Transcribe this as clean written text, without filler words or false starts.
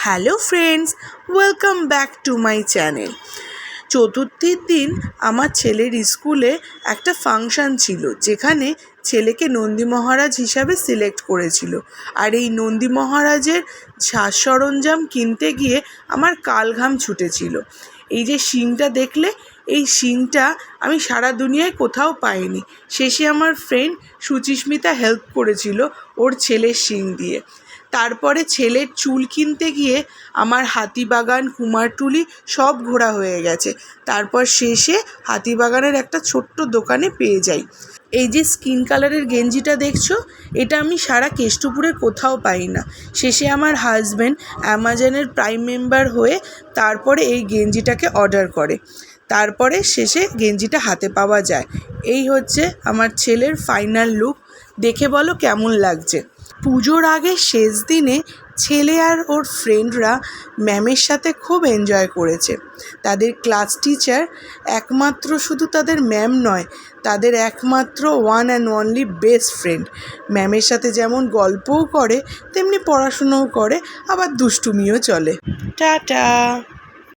Hello friends, welcome back to my channel. চতুর্থীর দিন আমার ছেলের স্কুলে একটা ফাংশান ছিল, যেখানে ছেলেকে নন্দী মহারাজ হিসাবে সিলেক্ট করেছিল। আর এই নন্দী মহারাজের সাজ সরঞ্জাম কিনতে গিয়ে আমার কালঘাম ছুটেছিল। এই যে শিংটা দেখলে, এই শিংটা আমি সারা দুনিয়ায় কোথাও পাইনি। শেষে আমার ফ্রেন্ড সুচিস্মিতা হেল্প করেছিল ওর ছেলের শিং দিয়ে। তারপরে ছেলের চুল কিনতে গিয়ে আমার হাতিবাগান, কুমারটুলি সব ঘোরা হয়ে গেছে। তারপর শেষে হাতিবাগানের একটা ছোট্ট দোকানে পেয়ে যাই। এই যে স্কিন কালারের গেঞ্জিটা দেখছো, এটা আমি সারা কেষ্টপুরে কোথাও পাই না। শেষে আমার হাজব্যান্ড অ্যামাজনের প্রাইম মেম্বার হয়ে তারপরে এই গেঞ্জিটাকে অর্ডার করে। তারপরে শেষে গেঞ্জিটা হাতে পাওয়া যায়। এই হচ্ছে আমার ছেলের ফাইনাল লুক। দেখে বলো কেমন লাগছে। পুজোর আগে শেষ দিনে ছেলে আর ওর ফ্রেন্ডরা ম্যামের সাথে খুব এনজয় করেছে। তাদের ক্লাস টিচার একমাত্র শুধু তাদের ম্যাম নয়, তাদের একমাত্র one and only best friend. ম্যামের সাথে যেমন গল্পও করে, তেমনি পড়াশুনোও করে, আবার দুষ্টুমিও চলে। টাটা।